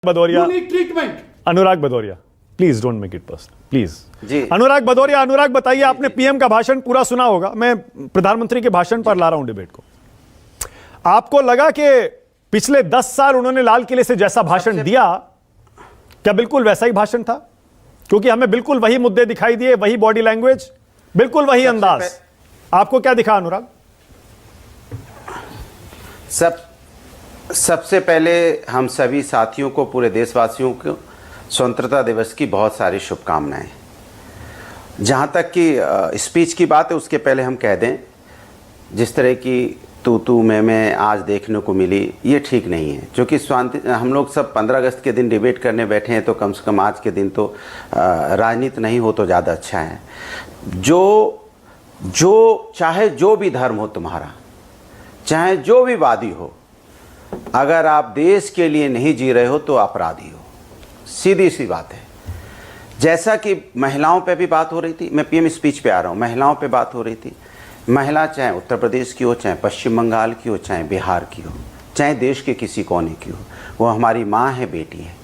Bhadauria, treatment. Anurag Bhadauria, please don't make it personal, please. जी अनुराग भदौरिया, अनुराग बताइए, आपने पीएम का भाषण पूरा सुना होगा, मैं प्रधानमंत्री के भाषण पर ला रहा हूं डिबेट को। आपको लगा कि पिछले 10 साल उन्होंने लाल किले से जैसा भाषण दिया, क्या बिल्कुल वैसा ही भाषण था? क्योंकि हमें बिल्कुल वही मुद्दे दिखाई दिए, वही बॉडी लैंग्वेज, बिल्कुल वही अंदाज। आपको क्या दिखा अनुराग? सबसे पहले हम सभी साथियों को, पूरे देशवासियों को स्वतंत्रता दिवस की बहुत सारी शुभकामनाएं। जहां तक कि स्पीच की बात है, उसके पहले हम कह दें, जिस तरह की तू मैं आज देखने को मिली, ये ठीक नहीं है। क्योंकि हम लोग सब 15 अगस्त के दिन डिबेट करने बैठे हैं, तो कम से कम आज के दिन तो राजनीति नहीं हो तो ज़्यादा अच्छा है। जो चाहे जो भी धर्म हो तुम्हारा, चाहे जो भी वादी हो, अगर आप देश के लिए नहीं जी रहे हो तो अपराधी हो, सीधी सी बात है। जैसा कि महिलाओं पे भी बात हो रही थी, मैं पीएम स्पीच पे आ रहा हूँ, महिलाओं पे बात हो रही थी। महिला चाहे उत्तर प्रदेश की हो, चाहे पश्चिम बंगाल की हो, चाहे बिहार की हो, चाहे देश के किसी कोने की हो, वो हमारी माँ है, बेटी है।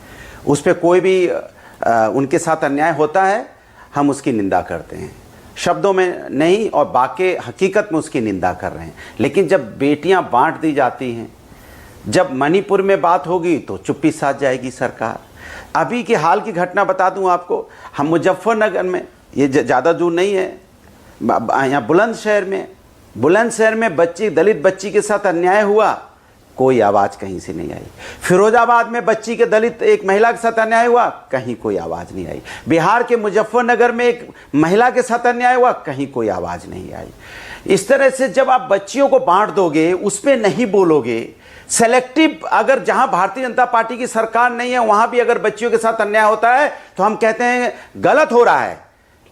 उस पर कोई भी उनके साथ अन्याय होता है, हम उसकी निंदा करते हैं, शब्दों में नहीं और बाकी हकीकत में उसकी निंदा कर रहे हैं। लेकिन जब बेटियां बांट दी जाती हैं, जब मणिपुर में बात होगी तो चुप्पी साध जाएगी सरकार। अभी के हाल की घटना बता दूं आपको, हम मुजफ्फरनगर में, ये ज़्यादा दूर नहीं है, यहाँ बुलंदशहर में बच्ची, दलित बच्ची के साथ अन्याय हुआ, कोई आवाज़ कहीं से नहीं आई। फिरोजाबाद में बच्ची के दलित एक महिला के साथ अन्याय हुआ, कहीं कोई आवाज़ नहीं आई। बिहार के मुजफ्फरनगर में एक महिला के साथ अन्याय हुआ, कहीं कोई आवाज़ नहीं आई। इस तरह से जब आप बच्चियों को बांट दोगे, उस पर नहीं बोलोगे, सेलेक्टिव, अगर जहां भारतीय जनता पार्टी की सरकार नहीं है वहां भी अगर बच्चियों के साथ अन्याय होता है तो हम कहते हैं गलत हो रहा है।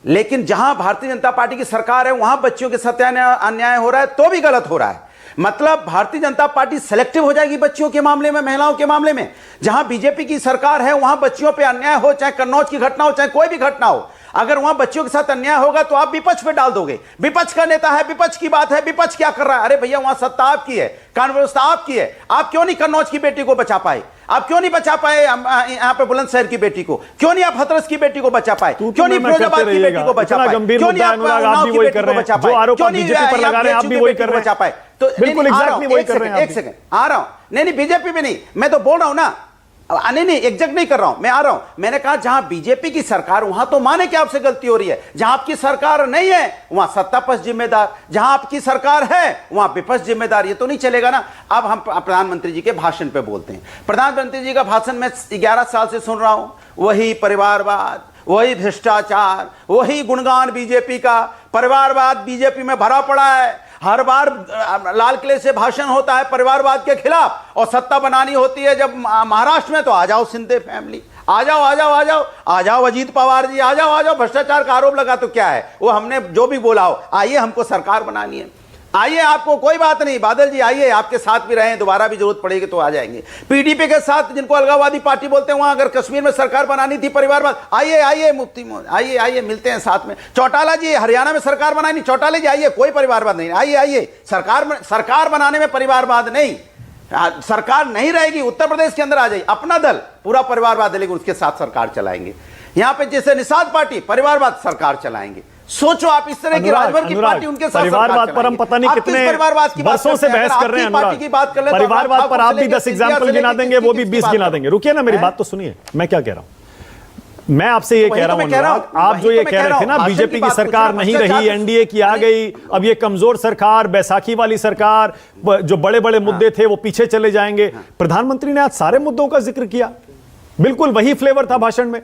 लेकिन जहां भारतीय जनता पार्टी की सरकार है वहां बच्चियों के साथ अन्याय हो रहा है तो भी गलत हो रहा है। मतलब भारतीय जनता पार्टी सेलेक्टिव हो जाएगी बच्चियों के मामले में, महिलाओं के मामले में। जहां बीजेपी की सरकार है वहां बच्चियों पे अन्याय हो, चाहे कन्नौज की घटना हो, चाहे कोई भी घटना हो, अगर वहां बच्चियों के साथ अन्याय होगा तो आप विपक्ष पे डाल दोगे। विपक्ष का नेता है, विपक्ष की बात है, विपक्ष क्या कर रहा है? अरे भैया, वहां सत्ता आपकी है, कानून व्यवस्था आपकी है। आप क्यों नहीं कन्नौज की बेटी को बचा पाए? आप क्यों नहीं बचा पाए यहाँ पे बुलंदशहर की बेटी को? क्यों नहीं आप हथरस की बेटी को बचा पाए? क्यों नहीं फिरोजाबाद की बेटी को बचा पाए? क्यों नहीं आप उन्नाव की बेटी को बचा पाए? क्यों नहीं बचा पाए? तो बिल्कुल एग्जैक्टली वही कर रहे हैं। एक सेकंड आ रहा हूं। नहीं, बीजेपी में नहीं, मैं तो बोल रहा हूं ना, नहीं एग्जैक्ट नहीं कर रहा हूं, मैं आ रहा हूं। मैंने कहा जहां बीजेपी की सरकार, वहां तो माने कि आपसे गलती हो रही है। जहां आपकी सरकार नहीं है वहां सत्ता पक्ष जिम्मेदार, जहां आपकी सरकार है वहां विपक्ष जिम्मेदार। ये तो नहीं चलेगा ना। अब हम प्रधानमंत्री जी के भाषण पे बोलते हैं। प्रधानमंत्री जी का भाषण मैं 11 साल से सुन रहा हूं, वही परिवारवाद, वही भ्रष्टाचार, वही गुणगान बीजेपी का। परिवारवाद बीजेपी में भरा पड़ा है, हर बार लाल किले से भाषण होता है परिवारवाद के खिलाफ, और सत्ता बनानी होती है जब महाराष्ट्र में तो आ जाओ शिंदे फैमिली, आ जाओ आ जाओ आ जाओ आ जाओ अजीत पवार जी, आ जाओ आ जाओ। भ्रष्टाचार का आरोप लगा तो क्या है, वो हमने जो भी बोला हो, आइए हमको सरकार बनानी है, आइए, आपको कोई बात नहीं, बादल जी आइए, आपके साथ भी रहें, दोबारा भी जरूरत पड़ेगी तो आ जाएंगे। पीडीपी के साथ, जिनको अलगाववादी पार्टी बोलते हैं, वहां अगर कश्मीर में सरकार बनानी थी परिवारवाद, आइए आइए मुफ्ती आइए आइए, मिलते हैं साथ में। चौटाला जी हरियाणा में सरकार बनानी, चौटाला जी आइए, कोई परिवारवाद नहीं, आइए आइए। सरकार बनाने में परिवारवाद नहीं, सरकार नहीं रहेगी, उत्तर प्रदेश के अंदर आ जाइए, अपना दल पूरा परिवारवाद है, लेकिन उसके साथ सरकार चलाएंगे। यहां पे जैसे निषाद पार्टी परिवारवाद सरकार चलाएंगे। सोचो आप, इस तरह की राजभर की पार्टी उनके साथ परिवारवाद पर हम पता नहीं कितने वर्षों से बहस कर रहे हैं। परिवारवाद पर आप भी 10 एग्जाम्पल गिना देंगे, वो भी 20 गिना देंगे। रुकिए ना, मेरी बात तो सुनिए, मैं क्या कह रहा हूं। मैं आपसे ये कह रहा हूं, आप जो ये कह रहे थे ना, बीजेपी की सरकार नहीं रही, एनडीए की आ गई, अब ये कमजोर सरकार, बैसाखी वाली सरकार, जो बड़े बड़े मुद्दे थे वो पीछे चले जाएंगे। प्रधानमंत्री ने आज सारे मुद्दों का जिक्र किया, बिल्कुल वही फ्लेवर था भाषण में।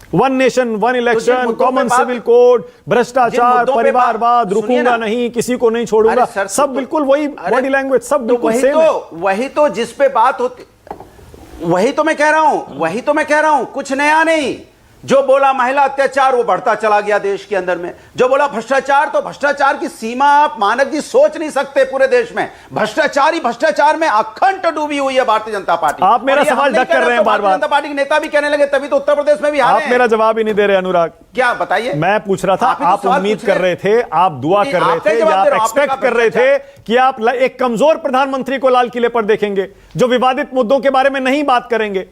One nation one election, common civil code, भ्रष्टाचार, परिवारवाद, रुकूंगा नहीं, किसी को नहीं छोड़ूंगा, सब बिल्कुल वही बॉडी लैंग्वेज, सब बिल्कुल सेम है। वही तो जिस पे बात होती, वही तो मैं कह रहा हूं, कुछ नया नहीं। जो बोला महिला अत्याचार, वो बढ़ता चला गया देश के अंदर में। जो बोला भ्रष्टाचार, तो भ्रष्टाचार की सीमा आप मानक जी सोच नहीं सकते पूरे देश में। भ्रष्टाचार में अखंड डूबी हुई है भारतीय जनता पार्टी। आप मेरा सवाल डक कर रहे हैं बार बार। भारतीय जनता पार्टी के नेता भी कहने लगे, तभी तो उत्तर प्रदेश में भी आप मेरा जवाब ही नहीं दे रहे अनुराग। क्या बताइए? मैं पूछ रहा था, आप उम्मीद कर रहे थे, आप दुआ कर रहे थे, या आप एक्सपेक्ट कर रहे थे कि आप एक कमजोर प्रधानमंत्री को लाल किले पर देखेंगे, जो विवादित मुद्दों के बारे में नहीं बात करेंगे?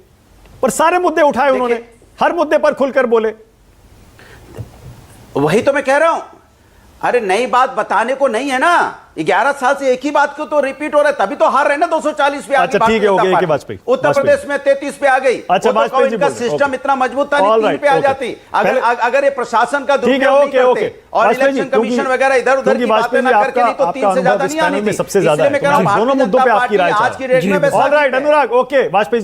पर सारे मुद्दे उठाए उन्होंने, हर मुद्दे पर खुलकर बोले। वही तो मैं कह रहा हूं, अरे नई बात बताने को नहीं है ना। 11 साल से एक ही बात को तो रिपीट हो रहा है, तभी तो हार रहे ना 240 पे। अच्छा ठीक है, हो गया वाजपेयी। उत्तर प्रदेश में 33 पे आ गई। अच्छा वाजपेयी जी, इनका सिस्टम इतना मजबूत था नहीं, 3 पे आ जाती। अगर ये प्रशासन का दुरुपयोग नहीं करते और इलेक्शन कमीशन वगैरह इधर उधर की बातें ना करके, नहीं तो 3 से ज्यादा नहीं आनी थी। सबसे ज्यादा दोनों मुद्दों पे आपकी राय। आज की डेट में अनुराग, ओके वाजपेयी।